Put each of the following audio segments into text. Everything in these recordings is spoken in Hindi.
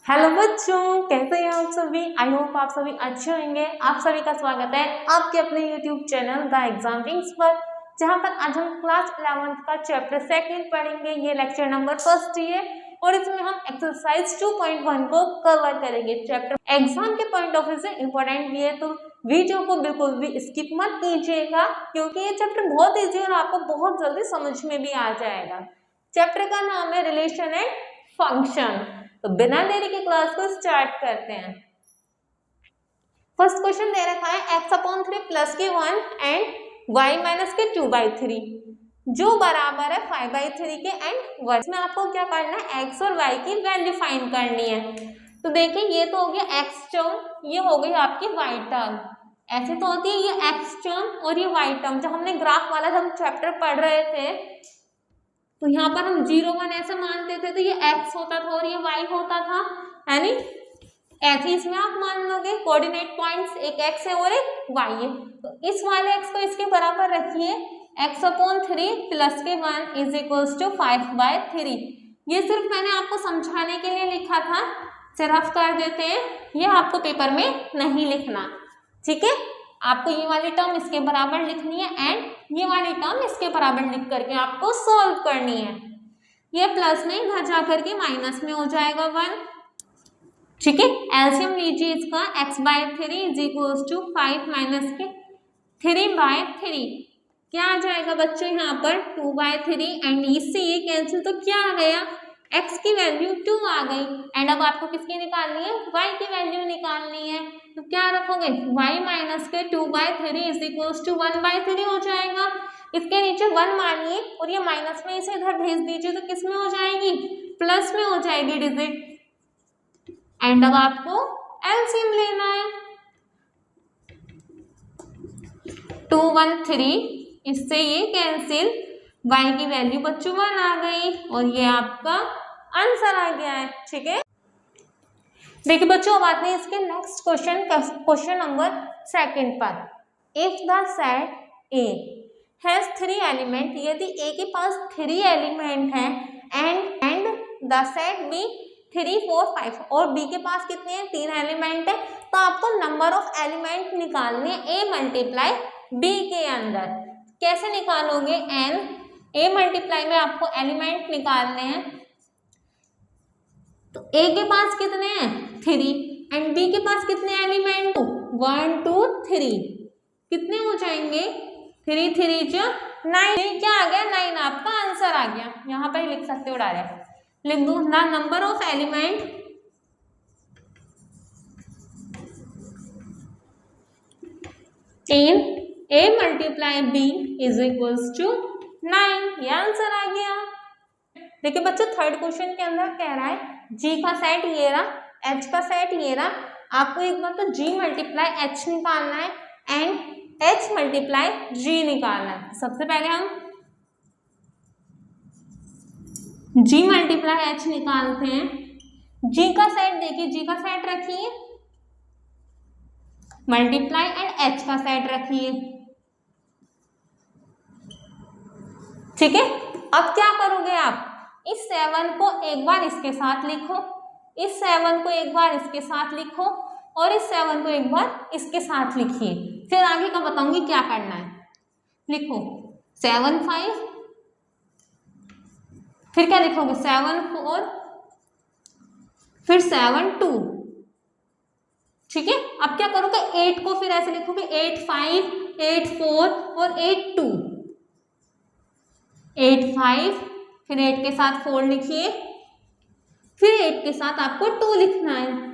हेलो बच्चों, कैसे हैं आप सभी। आई होप आप सभी अच्छे होंगे। आप सभी का स्वागत है आपके अपने YouTube channel the exam wings पर, जहां पर आज हम क्लास 11th का चैप्टर 2 पढ़ेंगे। ये लेक्चर नंबर 1 है और इसमें हम एक्सरसाइज 2.1 को कवर करेंगे। चैप्टर एग्जाम के पॉइंट ऑफ व्यू से इंपॉर्टेंट भी है, तो वीडियो को बिल्कुल भी स्किप मत कीजिएगा, क्योंकि ये चैप्टर बहुत ईजी और आपको बहुत जल्दी समझ में भी आ जाएगा। चैप्टर का नाम है रिलेशन एंड फंक्शन। तो बिना देरी के क्लास को स्टार्ट करते हैं। फर्स्ट क्वेश्चन दे रखा है x/3 प्लस के 1 एंड y माइनस के 2/3 जो बराबर है 5/3 के एंड 1। इसमें आपको क्या करना है, x और y की वैल्यू फाइंड करनी है। तो देखिए ये तो हो गया x टर्म, ये हो गई आपकी y टर्म। ऐसे तो होती है ये x टर्म और ये y टर्म। जब हमने ग्राफ वाला जब चैप्टर पढ़ रहे थे तो यहाँ पर हम 0 1 ऐसा मानते थे, तो ये x होता था और ये y होता था, है नी। ऐसे इसमें आप मान लोगे कोऑर्डिनेट पॉइंट्स, एक x है और एक y है। तो इस वाले x को इसके बराबर रखिए, x/3 प्लस के 1 इज इक्वल्स टू 5/3। ये सिर्फ मैंने आपको समझाने के लिए लिखा था, सिर्फ कर देते हैं, ये आपको पेपर में नहीं लिखना, ठीक है। आपको ये वाली टर्म इसके बराबर लिखनी है एंड ये वाली टर्म इसके बराबर लिख करके आपको सॉल्व करनी है। ये प्लस में इधर जा करके माइनस में हो जाएगा 1, ठीक है। एलसीएम लीजिए इसका, x/3 is equals to 5 minus के 3/3। क्या आ जाएगा बच्चों यहाँ पर 2/3 एंड इससे ये कैंसिल, तो क्या आ गया, x की वैल्यू 2 आ गई। एंड अब आपको किसकी निकालनी है, y की वैल्यू निकालनी है। तो क्या रखोगे, y माइनस के 2/3 इज इक्वल्स टू 1/3 हो जाएगा। इसके नीचे 1 मानिए और ये माइनस में इसे इधर भेज दीजिए, तो किस में हो जाएगी, प्लस में हो जाएगी डिजिट। एंड अब आपको एलसीएम लेना है, 2 1 3, इससे ये कैंसिल, y की वैल्यू बच्चों 1 आ गई और ये आपका आंसर आ गया है, ठीक है। देखिए बच्चों अब आते हैं इसके नेक्स्ट क्वेश्चन नंबर 2 पर। If the set A has 3 element, यदि A के पास 3 एलिमेंट हैं एंड द सेट B 3 4 5 और B के पास कितने हैं, 3 एलिमेंट है, तो आपको नंबर ऑफ एलिमेंट निकालने A मल्टीप्लाई B के अंदर। कैसे निकालोगे, A मल्टीप्लाई में आपको एलिमेंट निकालने हैं। तो A के पास कितने हैं, 3 एंड B के पास कितने एलिमेंट, 1 2 3, कितने हो जाएंगे, 3 3 जो 9। क्या आ गया, 9 आपका आंसर आ गया। यहाँ पर लिख सकते हो डायरेक्ट, लिख दो the number of element in A multiply B is equals to 9, ये आंसर आ गया। देखिए बच्चों थर्ड क्वेश्चन के अंदर कह रहा है G का सेट ये रहा, H का सेट ये रहा। आपको एक बार तो G मल्टीप्लाई H निकालना है एंड H मल्टीप्लाई G निकालना है। सबसे पहले हम G मल्टीप्लाई H निकालते हैं। G का सेट देखिए, G का सेट रखिए मल्टीप्लाई एंड H का सेट रखिए, ठीक है। अब क्या करोगे आप, इस 7 को एक बार इसके साथ लिखो, इस 7 को एक बार इसके साथ लिखो और इस 7 को एक बार इसके साथ लिखिए। फिर आगे का बताऊंगी क्या करना है। लिखो 7 5, फिर क्या लिखोगे 7 4, फिर 7 2, ठीक है। अब क्या करोगे 8 को फिर ऐसे लिखोगे 8 5 8 4 और 8 2, 8 5, फिर 8 के साथ 4 लिखिए, फिर 8 के साथ आपको 2 लिखना है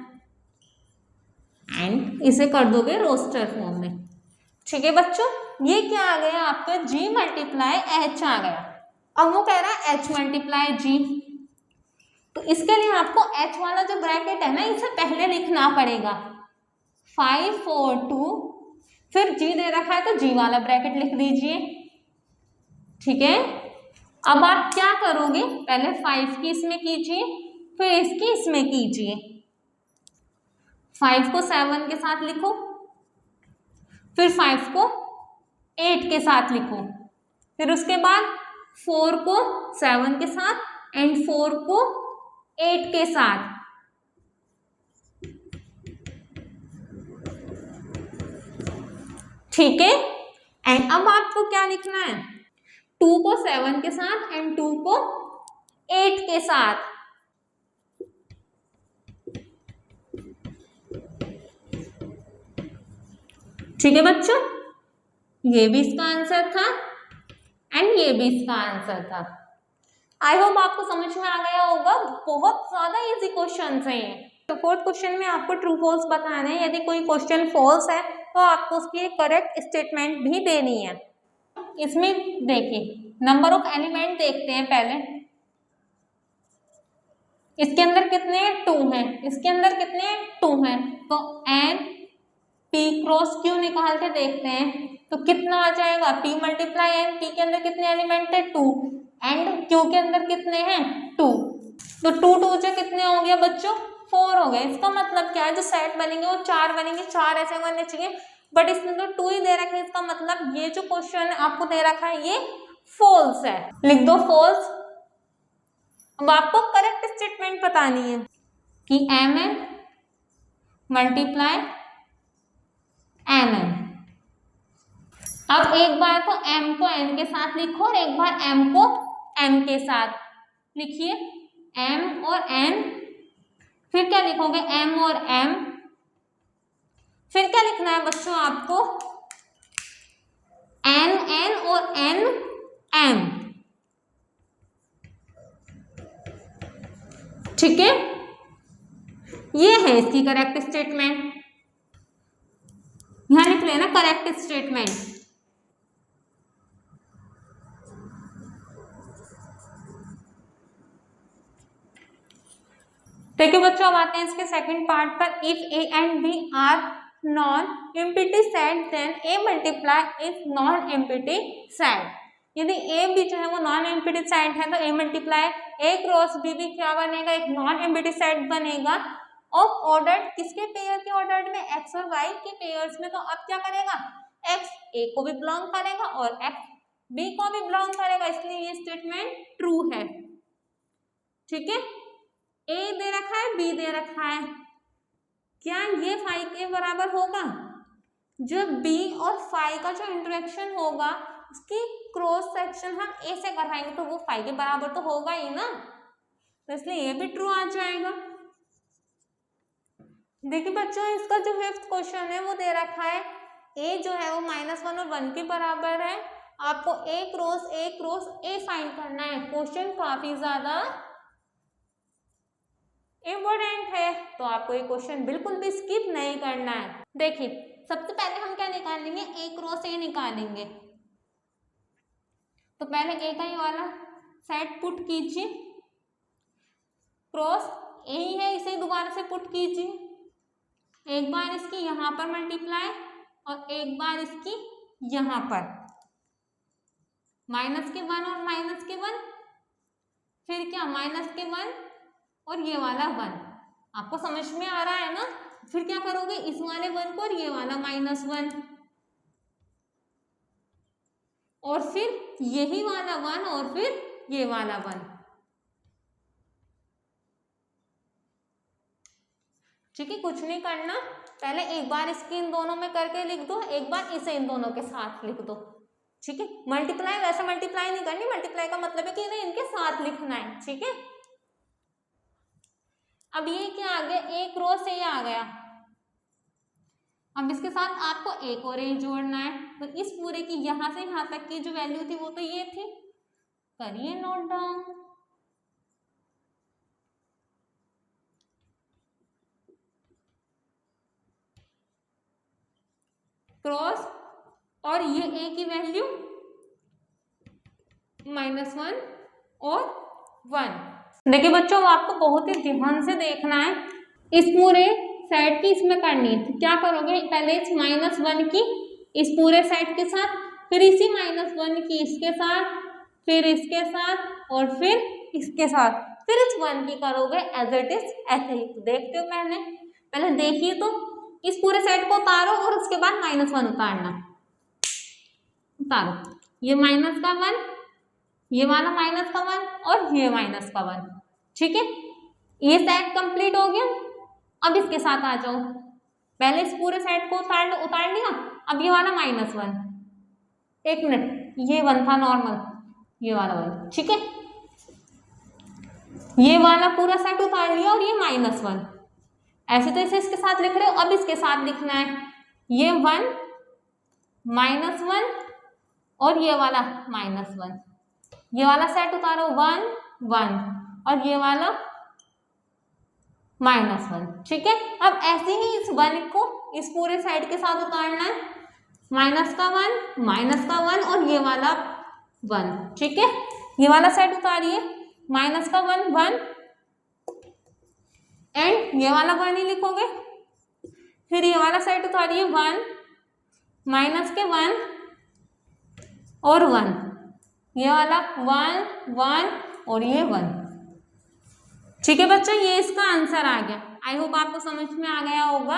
एंड इसे कर दोगे रोस्टर फॉर्म में, ठीक है बच्चों। ये क्या आ गया आपका, G मल्टीप्लाई H आ गया। अब वो कह रहा है H मल्टीप्लाई G, तो इसके लिए आपको H वाला जो ब्रैकेट है ना, इसे पहले लिखना पड़ेगा, 5 4 2, फिर G दे रखा है तो G वाला ब्रैकेट लिख दीजिए, ठीक है। अब आप क्या करोगे, पहले 5 की इसमें कीजिए, फिर इसकी इसमें कीजिए। 5 को 7 के साथ लिखो, फिर 5 को 8 के साथ लिखो, फिर उसके बाद 4 को 7 के साथ एंड 4 को 8 के साथ, ठीक है। एंड अब आपको क्या लिखना है, 2 को 7 के साथ एंड 2 को 8 के साथ। ठीक है बच्चों, ये भी इसका आंसर था एंड ये भी इसका आंसर था। आई होप आपको समझ में आ गया होगा, बहुत ज्यादा इजी क्वेश्चन है ये। तो फोर्थ क्वेश्चन में आपको ट्रू फॉल्स बताना है। यदि कोई क्वेश्चन फॉल्स है तो आपको उसकी करेक्ट स्टेटमेंट भी देनी है। इसमें देखिए नंबर ऑफ एलिमेंट देखते हैं पहले। इसके अंदर कितने 2 हैं, इसके अंदर कितने 2 हैं, तो n p क्रॉस q निकाल के देखते हैं तो कितना आ जाएगा, p मल्टीप्लाई n। p के अंदर कितने एलिमेंट है 2 एंड q के अंदर कितने हैं 2, तो 2 2 से कितने हो गया बच्चों 4 हो गए। इसका मतलब क्या है, जो सेट बनेंगे वो 4 बनेंगे, 4 ऐसे बनने चाहिए, बट इसमें तो 2 ही दे रखे हैं। इसका मतलब ये जो क्वेश्चन आपको दे रखा है ये फॉल्स है, लिख दो फॉल्स। अब आपको करेक्ट स्टेटमेंट बतानी है कि mn मल्टीप्लाई mn। अब एक बार तो m को n के साथ लिखो और एक बार m को m के साथ लिखिए, m और n, फिर क्या लिखोगे m और m, फिर क्या लिखना है बच्चों आपको n n और n m। ठीक है, ये है इसकी करेक्ट स्टेटमेंट। यहां लिख लेना करेक्ट स्टेटमेंट। देखिए बच्चों, अब आते हैं इसके सेकंड पार्ट पर। If a and b are non empty set then a multiply is non empty set. यदि a b जो है वो नॉन एम्प्टी सेट है तो a multiply a cross b भी क्या बनेगा, एक नॉन एम्प्टी सेट बनेगा। ऑफ ऑर्डर किसके पेयर के ऑर्डर में, x और y के पेयर्स में। तो अब क्या करेगा, x a को भी बिलोंग करेगा और x b को भी बिलोंग करेगा, इसलिए ये स्टेटमेंट ट्रू है। ठीक है, a दे रखा है b दे रखा है, क्या ये फाई के बराबर होगा। जब b और फाई का जो इंटरेक्शन होगा उसकी क्रॉस सेक्शन हम a से करवाएंगे तो वो फाई के बराबर तो होगा ही ना, तो इसलिए ये भी ट्रू आ जाएगा। देखिए बच्चों, इसका जो फिफ्थ क्वेश्चन है वो दे रखा है a जो है वो -1 और 1 के बराबर है। आपको a क्रॉस a फाइंड करना है। क्वेश्चन काफी ज्यादा इम्पोर्टेंट है, तो आपको ये क्वेश्चन बिल्कुल भी स्किप नहीं करना है। देखिए सबसे पहले हम क्या निकालेंगे, a क्रॉस a निकालेंगे। तो पहले a का ही वाला सेट पुट कीजिए, क्रॉस a ही है इसे दोबारा से पुट कीजिए। एक बार इसकी यहाँ पर मल्टीप्लाई और एक बार इसकी यहाँ पर, -1 और -1, फिर क्या -1 और ये वाला 1। आपको समझ में आ रहा है ना। फिर क्या करोगे, इस वाले 1 को और ये वाला -1 और फिर यही वाला 1 और फिर ये वाला 1। ठीक है, कुछ नहीं करना, पहले एक बार इसकी इन दोनों में करके लिख दो, एक बार इसे इन दोनों के साथ लिख दो। ठीक है, मल्टीप्लाई वैसे मल्टीप्लाई नहीं करनी, मल्टीप्लाई का मतलब है कि इन्हें इनके साथ लिखना है। ठीक है, अब ये क्या आ गया, a क्रॉस a आ गया। अब इसके साथ आपको एक और a जोड़ना है, तो इस पूरे की यहां से यहां तक की जो वैल्यू थी वो तो ये थी, करिए नोट डाउन। क्रॉस और ये a की वैल्यू -1 और 1। देखिए बच्चों, आपको बहुत ही ध्यान से देखना है, इस पूरे सेट की इसमें करनी है। तो क्या करोगे, पहले इस -1 की इस पूरे सेट के साथ, फिर इसी -1 की इसके साथ, फिर इसके साथ और फिर इसके साथ, फिर इस 1 की करोगे एज इट इज ऐसे ही। तो देखते हो, पहले देखिए तो इस पूरे सेट को उतारो और उसके बाद -1 उतारना, उतारो ये -1, ये वाला -1 और ये -1। ठीक है, ये सेट कंप्लीट हो गया। अब इसके साथ आ जाओ, पहले इस पूरे सेट को उतार लिया, अब ये वाला -1, एक मिनट, ये 1 था नॉर्मल, ये वाला 1, ठीक है, ये वाला पूरा सेट उतार लिया और ये -1, ऐसे तो इसे इसके साथ लिख रहे हो, अब इसके साथ लिखना है, ये 1 -1 और ये वाला -1, ये वाला सेट उतारो 1 1 और ये वाला -1, ठीक है। अब ऐसे ही इस 1 को इस पूरे सेट के साथ उतारना है, -1 और ये वाला 1, ठीक है, ये वाला सेट उतारिए, -1 1 एंड ये वाला 1 ही लिखोगे, फिर ये वाला सेट उतारिए 1 -1 और 1, ये वाला 1 1 और ये 1, ठीक है बच्चों, ये इसका आंसर आ गया। आई होप आपको समझ में आ गया होगा।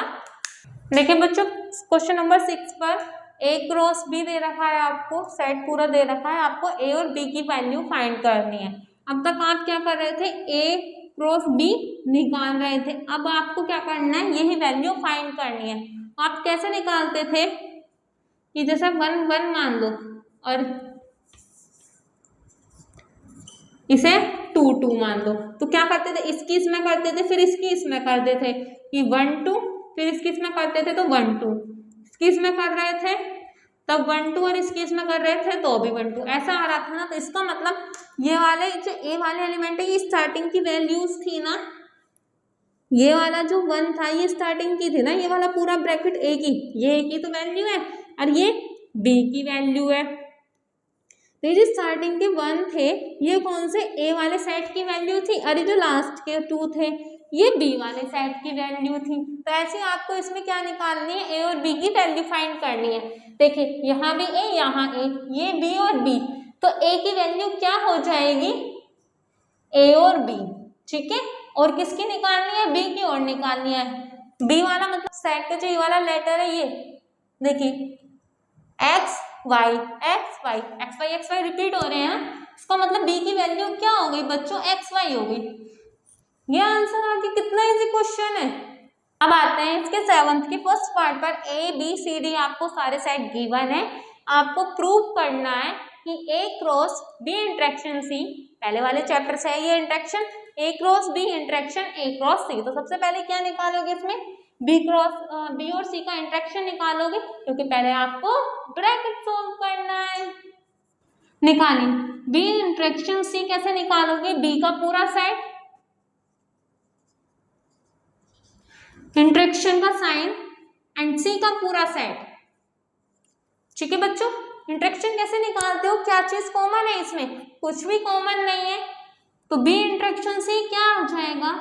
देखिए बच्चों, क्वेश्चन नंबर 6 पर A क्रॉस B दे रखा है, आपको सेट पूरा दे रखा है, आपको A और B की वैल्यू फाइंड करनी है। अब तक आप क्या कर रहे थे, A क्रॉस B निकाल रहे थे, अब आपको क्या करना है, यही वैल्यू फाइंड करनी है। आप कैसे निकालते थे कि जैसे 1 1 मान लो और इसे 2 2 मान लो, तो क्या करते थे, इसकी इसमें करते थे, फिर इसकी इसमें करते थे कि 1 2, फिर इसकी इसमें करते थे तो 1 2, इसकी इसमें कर रहे थे तब 1 2 और इसकी इसमें कर रहे थे तो भी 1 2, ऐसा आ रहा था ना। तो इसका मतलब ये वाले जो ए वाले एलिमेंट है, ये स्टार्टिंग की वैल्यूज थी ना, ये वाला जो 1 था ये स्टार्टिंग की थी ना, ये वाला पूरा ब्रैकेट ए की, ये ए की तो वैल्यू है और ये बी की वैल्यू है। तो ये स्टार्टिंग के 1 थे, ये कौन से ए वाले सेट की वैल्यू थी, और ये जो लास्ट के 2 थे ये बी वाले सेट की वैल्यू थी। तो ऐसे आपको इसमें क्या निकालनी है, ए और बी की वैल्यू फाइंड करनी है। देखिए यहाँ भी ए, यहाँ ए, ये बी और बी, तो ए की वैल्यू क्या हो जाएगी, ए और बी, ठीक है, और किसकी निकालनी है, बी की और निकालनी है। बी वाला मतलब सेट का जो ये वाला लेटर है, ये देखिए X Y X Y X Y X Y repeat हो रहे हैं, इसका मतलब बी की वैल्यू क्या हो गई बच्चों, एक्स वाई हो गई। ये आंसर आगे, कितना इजी क्वेश्चन है। अब आते हैं इसके 7th के फर्स्ट पार्ट पर। ए बी सी डी आपको सारे सेट गिवन है, आपको प्रूव करना है कि A cross B interaction C, पहले वाले चैप्टर से है ये interaction, A cross B interaction A cross C. तो सबसे पहले क्या निकालोगे इसमें, बी क्रॉस बी और सी का इंटरेक्शन निकालोगे, क्योंकि पहले आपको ब्रैकेट सोल्व करना है। निकालिए बी इंटरेक्शन सी, कैसे निकालोगे, बी का पूरा सेट, इंटरेक्शन का साइन एंड सी का पूरा सेट, ठीक है बच्चों। इंटरेक्शन कैसे निकालते हो, क्या चीज कॉमन है इसमें, कुछ भी कॉमन नहीं है, तो बी इंटरेक्शन सी क्या आ जाएगा,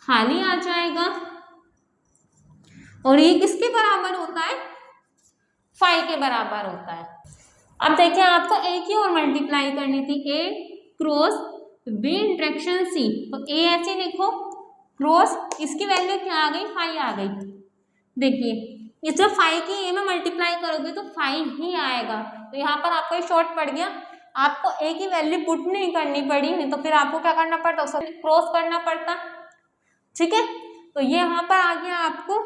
खाली आ जाएगा, और ये किसके बराबर होता है, 5 के बराबर होता है। अब देखिए आपको ए की और मल्टीप्लाई करनी थी, ए क्रॉस बी इंटरेक्शन सी, तो ए ऐसे लिखो, क्रॉस इसकी वैल्यू क्या आ गई, 5 आ गई। देखिए इस जब 5 की ए में मल्टीप्लाई करोगे तो 5 ही आएगा, तो यहाँ पर आपको शॉर्ट पड़ गया, आपको ए की वैल्यू पुट नहीं करनी पड़ी, नहीं तो फिर आपको क्या करना पड़ता, उसको क्रॉस करना पड़ता, ठीक है। तो ये यहाँ पर आ गया आपको।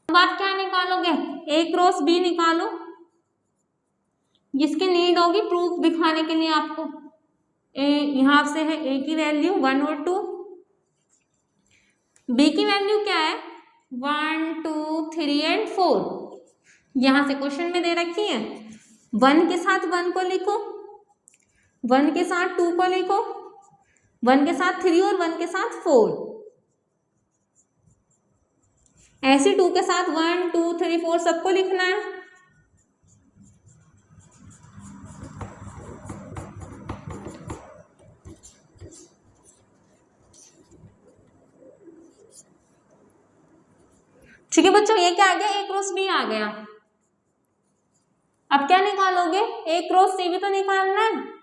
अब आप क्या निकालोगे, ए क्रॉस बी निकालो, जिसकी नीड होगी प्रूफ दिखाने के लिए आपको। ए यहाँ से है ए की वैल्यू 1 और 2, बी की वैल्यू क्या है 1 2 3 एंड 4, यहाँ से क्वेश्चन में दे रखी है। 1 के साथ 1 को लिखो, 1 के साथ 2 को लिखो, 1 के साथ 3 और 1 के साथ 4, ऐसे 2 के साथ 1 2 3 4 सबको लिखना है। ठीक है बच्चों, ये क्या आ गया, ए क्रॉस बी आ गया। अब क्या निकालोगे, ए क्रॉस सी भी तो निकालना है।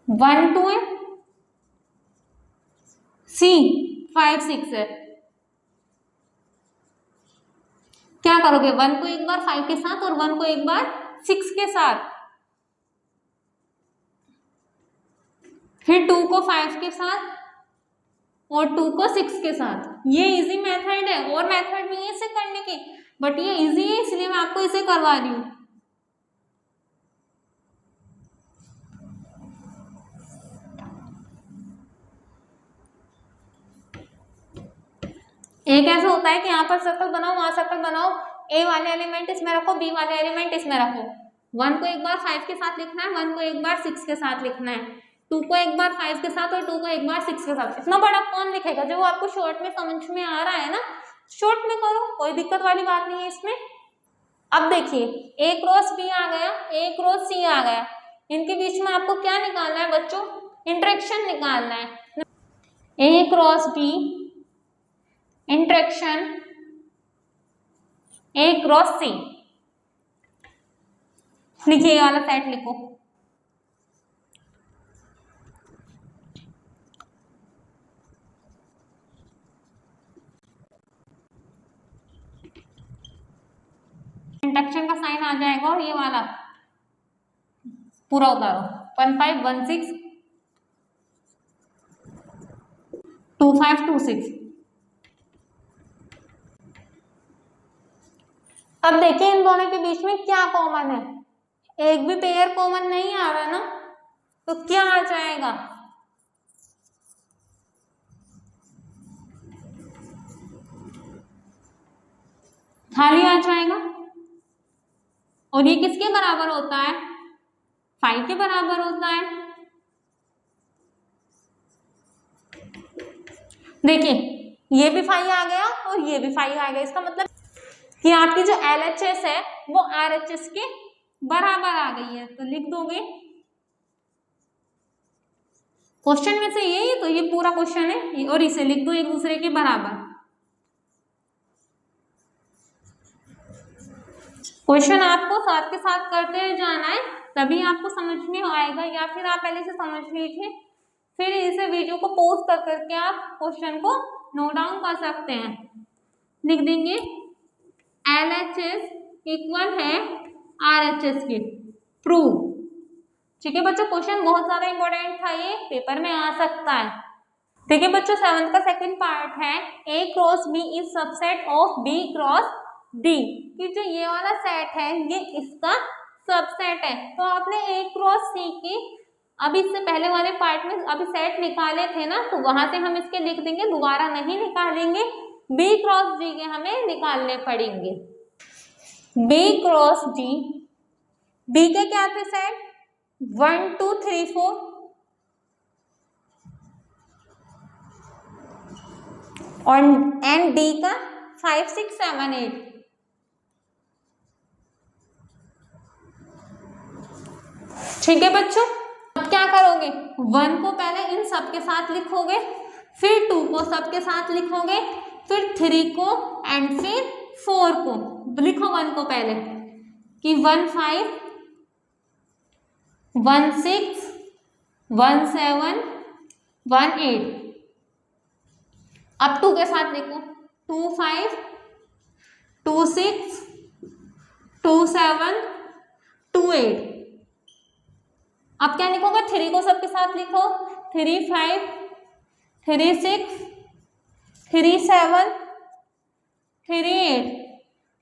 वन 2 है, सी 5 6 है, क्या करोगे 1 को एक बार 5 के साथ और 1 को एक बार 6 के साथ, फिर 2 को 5 के साथ और 2 को 6 के साथ। ये इजी मेथड है, और मेथड भी है इसे करने की, बट ये इजी है इसलिए मैं आपको इसे करवा रही हूँ। एक ऐसा होता है कि यहाँ पर सर्कल बनाओ, वहां सर्कल बनाओ, ए वाले एलिमेंट इसमें रखो, बी वाले एलिमेंट इसमें रखो। 1 को एक बार 5 के साथ लिखना है, 1 को एक बार 6 के साथ लिखना है, 2 को एक बार 5 के साथ और 2 को एक बार 6 के साथ। इतना बड़ा कौन लिखेगा? जो आपको शॉर्ट में समझ में आ रहा है ना, शॉर्ट में करो, कोई दिक्कत वाली बात नहीं है इसमें। अब देखिए ए क्रॉस बी आ गया, ए क्रॉस सी आ गया, इनके बीच में आपको क्या निकालना है बच्चों? इंटरेक्शन निकालना है। A cross B interaction A cross C, लिखिए, ये वाला सेट लिखो। इंटरेक्शन का साइन आ जाएगा और ये वाला पूरा उतारो, 1 5 1 6 2 5 2 6। अब देखिए इन दोनों के बीच में क्या कॉमन है? एक भी पेयर कॉमन नहीं आ रहा ना, तो क्या आ जाएगा? खाली आ जाएगा। और ये किसके बराबर होता है? 5 के बराबर होता है। देखिए ये भी 5 आ गया और ये भी 5 आ गया, इसका मतलब कि आपकी जो LHS है वो RHS के बराबर आ गई है। तो लिख दोगे, क्वेश्चन में से ये तो ये पूरा क्वेश्चन है, और इसे लिख दो एक दूसरे के बराबर। क्वेश्चन आपको साथ के साथ करते जाना है, तभी आपको समझ में आएगा, या फिर आप पहले से समझ लीजिए, फिर इसे वीडियो को पॉज कर करके आप क्वेश्चन को नोट डाउन कर सकते हैं। लिख देंगे LHS इक्वल है RHS के, प्रूव। ठीक है बच्चों, क्वेश्चन बहुत ज्यादा इंपॉर्टेंट था, ये पेपर में आ सकता है। ठीक है बच्चों, 7th का सेकंड पार्ट है A cross B is subset of B cross D, कि जो ये वाला सेट है ये इसका सबसेट है। तो आपने A क्रॉस C की अभी इससे पहले वाले पार्ट में अभी सेट निकाले थे ना, तो वहां से हम इसके लिख देंगे, दोबारा नहीं निकालेंगे। B क्रॉस D के हमें निकालने पड़ेंगे। B क्रॉस D, B के क्या थे सेट? 1 2 3 4, और एंड D का 5 6 7 8। ठीक है बच्चों, अब क्या करोगे? 1 को पहले इन सब के साथ लिखोगे, फिर 2 को सबके साथ लिखोगे, फिर 3 को एंड फिर 4 को। लिखो 1 को पहले कि 1 5 1 6 1 7 1 8। अब 2 के साथ लिखो 2 5 2 6 2 7 2 8। अब क्या लिखोगे? 3 को सबके साथ लिखो, 3 5 3 6 3 7 3 8।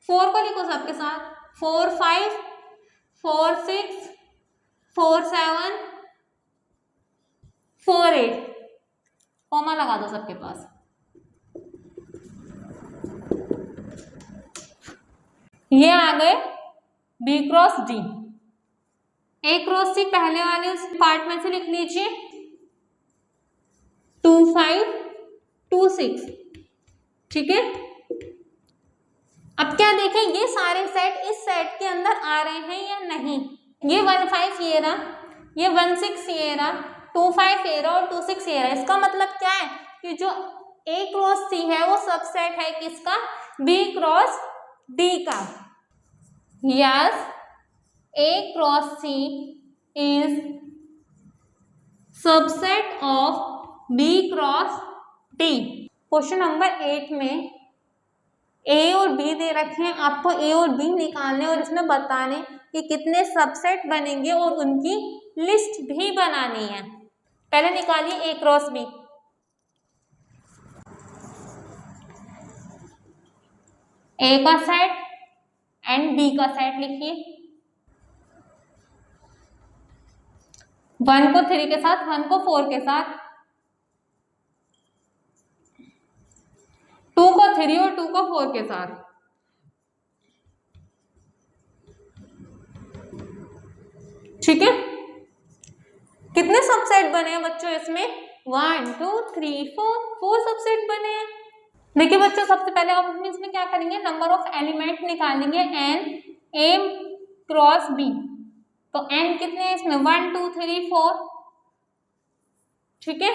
4 को लिखो सबके साथ, 4 5 4 6 4 7 4 8। कॉमा लगा दो सबके पास। ये आ गए B cross D। A cross C पहले वाले उस पार्ट में से लिख लीजिए, 2 5 2 6। ठीक है, अब क्या देखें, ये सारे सेट इस सेट के अंदर आ रहे हैं या नहीं। ये 1 5 ये रहा, ये 1 6 ये रहा, 2 5 ये रहा और 2 6 ये रहा। इसका मतलब क्या है कि जो A क्रॉस C है वो सबसेट है किसका? B क्रॉस D का। Yes, A cross C is subset of B cross D। Question number 8 में A और B दे रखे हैं, आपको A और B निकालने और इसमें बताने कि कितने सबसेट बनेंगे और उनकी लिस्ट भी बनानी है। पहले निकालिए A क्रॉस B। A का सेट एंड B का सेट लिखिए। 1 को 3 के साथ, 1 को 4 के साथ, 2 को 3 और 2 को 4 के साथ। ठीक है, कितने सबसेट बने हैं बच्चों इसमें? 1 2 3 4 सबसेट बने हैं। देखिए बच्चों, सबसे पहले आप इसमें क्या करेंगे, नंबर ऑफ एलिमेंट निकालेंगे n A क्रॉस B। तो n कितने हैं इसमें? 1 2 3 4। ठीक है,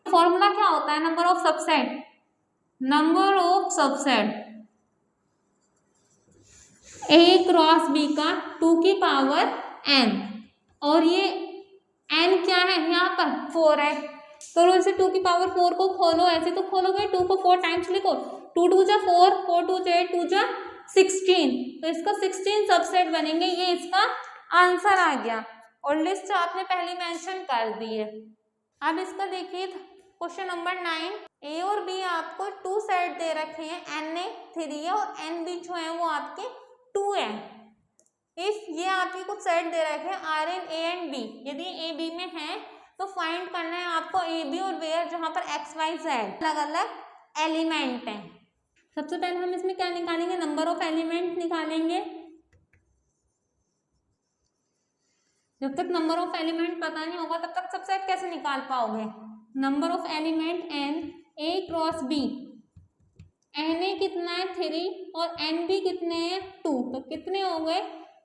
फॉर्मूला क्या होता है number of subset? Number of subset A cross B का 2 की पावर n, और ये n क्या है यहाँ पर? 4 है। तो इसे 2 की पावर 4 को खोलो, ऐसे तो खोलोगे, 2 को 4 टाइम्स लिखो, 2 2 जा 4, 4 2 जा 8, 2 जा 16। तो इसका 16 सबसेट बनेंगे। ये इसका आंसर आ गया और लिस्ट आपने पहले मेंशन कर दी है। अब इसका देखिए क्वेश्चन नंबर 9। A और B आपको 2 सेट दे रखे हैं, NA 3 है और NB जो है वो आपके 2 है। इफ ये आपके कुछ सेट दे रखे हैं RN A एंड B, यदि A B में है तो फाइंड करना है आपको A B और वेयर जहां पर X Y Z अलग अलग एलिमेंट हैं। सबसे पहले हम इसमें क्या निकालेंगे? नंबर ऑफ एलिमेंट निकालेंगे। जब तक नंबर ऑफ एलिमेंट पता नहीं होगा तब तक सबसेट कैसे निकाल पाओगे? Number of element n A cross B, NA कितना है? 3 और NB कितने हैं? 2। तो कितने हो गए?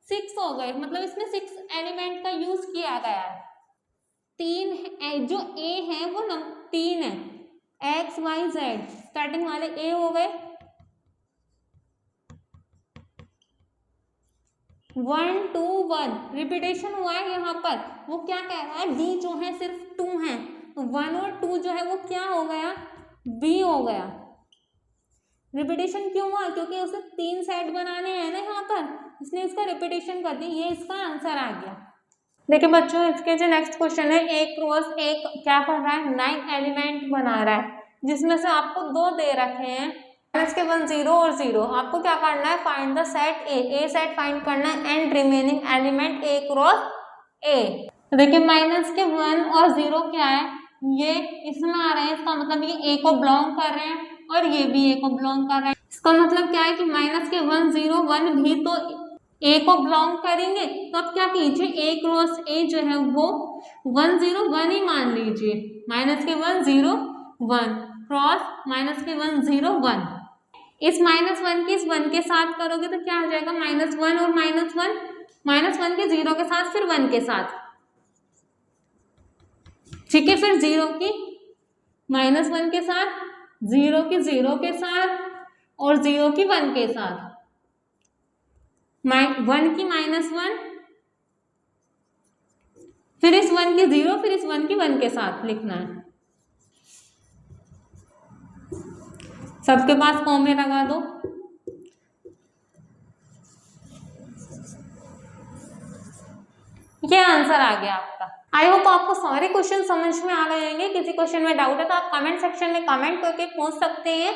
6 हो गए। मतलब इसमें 6 एलिमेंट का यूज किया गया है। 3 है, जो A है वो 3 है, X Y Z स्टार्टिंग वाले A हो गए। 1 2 1 रिपीटेशन हुआ है यहाँ पर। वो क्या कह रहा है? B जो है सिर्फ 2 है, तो 1 और 2 जो है वो क्या हो गया? B हो गया। रिपीटेशन क्यों हुआ? क्योंकि उसे 3 सेट बनाने हैं ना यहाँ पर, इसने इसका रिपीटेशन कर दी। ये इसका आंसर आ गया। देखिए बच्चों, इसके जो नेक्स्ट क्वेश्चन है, A क्रॉस A क्या कर रहा है? 9 एलिमेंट बना रहा है, जिसमें से आपको 2 दे रखे हैं, इसके 1 0 और 0। आपको क्या करना है? Find the set A set find करना है and remaining element A cross A। तो देखिए माइनस के 1 और 0 क्या है? ये इसमें आ रहे हैं, इसका मतलब ये A को बिलोंग कर रहे हैं और ये भी A को बिलोंग कर रहे हैं। इसका मतलब क्या है कि माइनस के 1 0 1 भी तो A को बिलोंग करेंगे। तो अब क्या कीजिए, A क्रॉस A जो है वो 1 0 1 ही मान लीजिए। माइनस के 1 0 1 क्रॉस माइनस के 1 0 1। इस -1 की इस 1 के साथ करोगे तो क्या आ जाएगा? -1 और -1, -1 के 0 के साथ फिर 1 के साथ। ठीक है, फिर 0 की -1 के साथ, 0 की 0 के साथ और 0 की 1 के साथ। 1 की -1, फिर इस 1 की 0, फिर इस 1 की 1 के साथ लिखना है। सबके पास कॉमे लगा दो। ये आंसर आ गया आपका। आई होप आपको सारे क्वेश्चन समझ में आ गए होंगे। किसी क्वेश्चन में डाउट है तो आप कमेंट सेक्शन में कमेंट करके पूछ सकते हैं,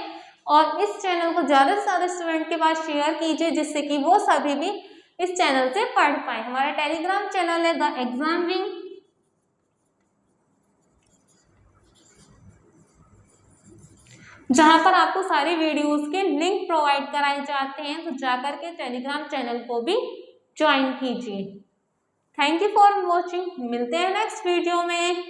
और इस चैनल को ज़्यादा से ज़्यादा स्टूडेंट के पास शेयर कीजिए, जिससे कि वो सभी भी इस चैनल से पढ़ पाए। हमारा टेलीग्राम चैनल है द एग्जाम विंग, जहां पर आपको सारे वीडियोस के लिंक प्रोवाइड कराए जाते हैं, तो जाकर के टेलीग्राम चैनल को भी ज्वाइन कीजिए। Thank you for watching. मिलते हैं नेक्स्ट वीडियो में।